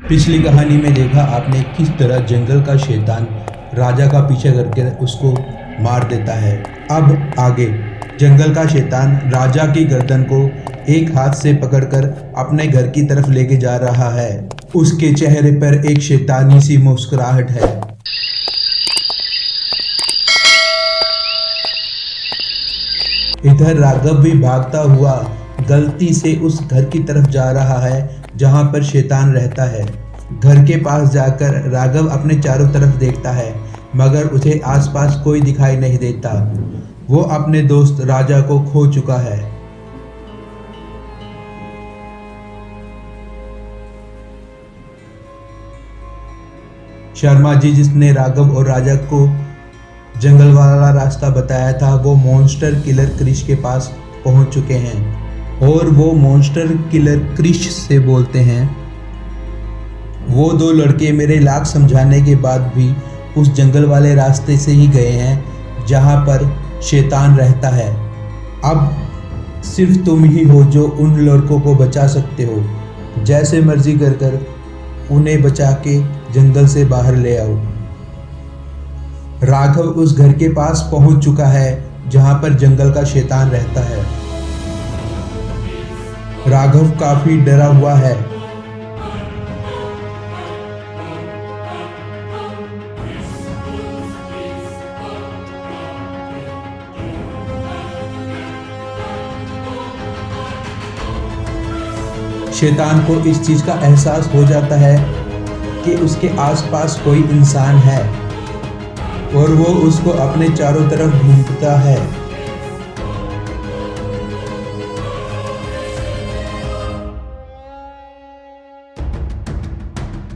पिछली कहानी में देखा आपने किस तरह जंगल का शैतान राजा का पीछा करके उसको मार देता है। अब आगे जंगल का शैतान राजा की गर्दन को एक हाथ से पकड़कर अपने घर की तरफ लेके जा रहा है। उसके चेहरे पर एक शैतानी सी मुस्कुराहट है। इधर राघव भी भागता हुआ गलती से उस घर की तरफ जा रहा है जहां पर शैतान रहता है। घर के पास जाकर राघव अपने चारों तरफ देखता है मगर उसे आसपास कोई दिखाई नहीं देता। वो अपने दोस्त राजा को खो चुका है। शर्मा जी जिसने राघव और राजा को जंगल वाला रास्ता बताया था वो मॉन्स्टर किलर क्रिश के पास पहुंच चुके हैं और वो मॉन्स्टर किलर क्रिश से बोलते हैं, वो दो लड़के मेरे लाख समझाने के बाद भी उस जंगल वाले रास्ते से ही गए हैं जहां पर शैतान रहता है। अब सिर्फ तुम ही हो जो उन लड़कों को बचा सकते हो। जैसे मर्जी कर कर उन्हें बचा के जंगल से बाहर ले आओ। राघव उस घर के पास पहुंच चुका है जहां पर जंगल का शैतान रहता है। राघव काफी डरा हुआ है। शैतान को इस चीज का एहसास हो जाता है कि उसके आसपास कोई इंसान है और वो उसको अपने चारों तरफ ढूंढता है।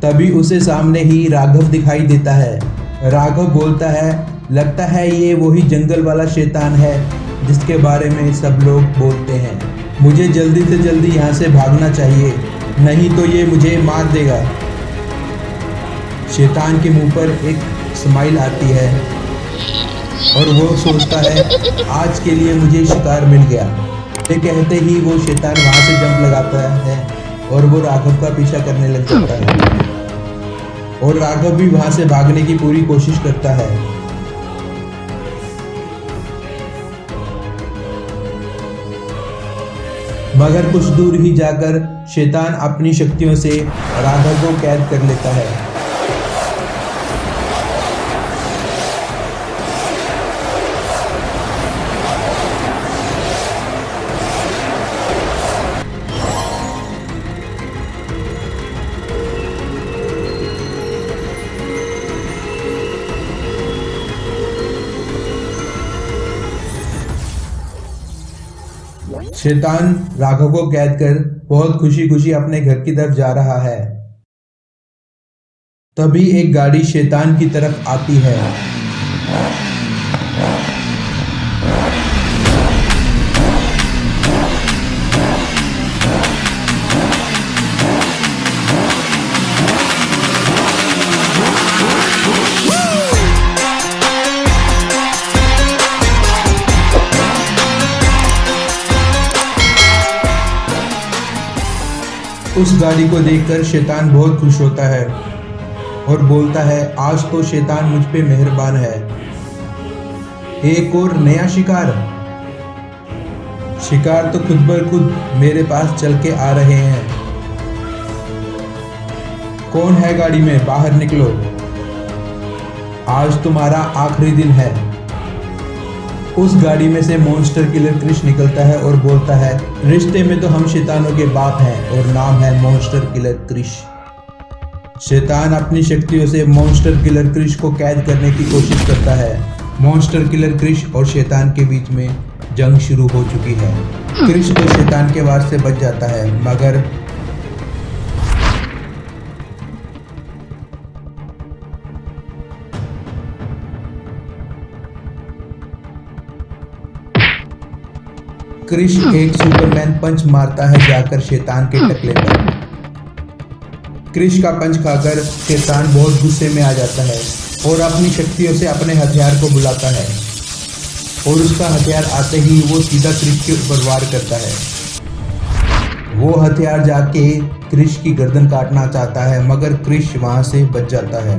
तभी उसे सामने ही राघव दिखाई देता है। राघव बोलता है, लगता है ये वही जंगल वाला शैतान है जिसके बारे में सब लोग बोलते हैं। मुझे जल्दी से जल्दी यहाँ से भागना चाहिए, नहीं तो ये मुझे मार देगा। शैतान के मुंह पर एक स्माइल आती है और वो सोचता है आज के लिए मुझे शिकार मिल गया। ये कहते ही वो शैतान वहां से जंप लगाता है और वो राघव का पीछा करने लग जाता है और राघव भी वहां से भागने की पूरी कोशिश करता है। मगर कुछ दूर ही जाकर शैतान अपनी शक्तियों से राघव को कैद कर लेता है। शैतान राघव को कैद कर बहुत खुशी खुशी अपने घर की तरफ जा रहा है। तभी एक गाड़ी शैतान की तरफ आती है। उस गाड़ी को देखकर शैतान बहुत खुश होता है और बोलता है, आज तो शैतान मुझ पे मेहरबान है। एक और नया शिकार। शिकार तो खुद ब खुद मेरे पास चल के आ रहे हैं। कौन है गाड़ी में, बाहर निकलो, आज तुम्हारा आखिरी दिन है। उस गाड़ी में से मॉन्स्टर किलर क्रिश निकलता है और बोलता है, रिश्ते में तो हम शैतानों के बाप हैं और नाम है मॉन्स्टर किलर क्रिश। शैतान अपनी शक्तियों से मॉन्स्टर किलर क्रिश को कैद करने की कोशिश करता है। मॉन्स्टर किलर क्रिश और शैतान के बीच में जंग शुरू हो चुकी है। क्रिश तो शैतान के वार से बच जाता है मगर क्रिश एक सुपरमैन पंच मारता है जाकर शैतान के टकले पर। क्रिश का पंच खाकर शैतान बहुत गुस्से में आ जाता है और अपनी शक्तियों से अपने हथियार को बुलाता है और उसका हथियार आते ही वो सीधा क्रिश के ऊपर वार करता है। वो हथियार जाके क्रिश की गर्दन काटना चाहता है, मगर क्रिश वहां से बच जाता है।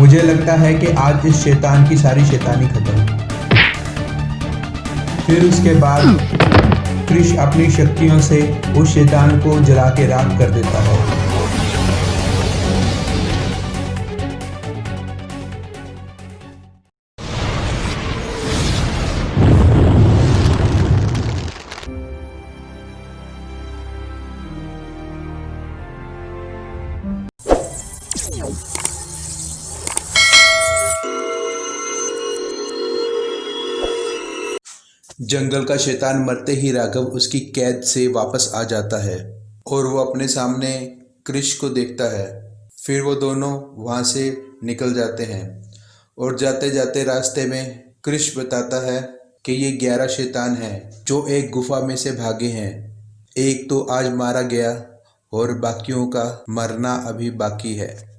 मुझे लगता है कि आज इस शैतान की सारी शैतानी खत्म। फिर उसके बाद क्रिश अपनी शक्तियों से उस शैतान को जला के राख कर देता है। जंगल का शैतान मरते ही राघव उसकी कैद से वापस आ जाता है और वो अपने सामने क्रिश को देखता है। फिर वो दोनों वहाँ से निकल जाते हैं और जाते जाते रास्ते में क्रिश बताता है कि ये 11 शैतान हैं जो एक गुफा में से भागे हैं। एक तो आज मारा गया और बाकियों का मरना अभी बाकी है।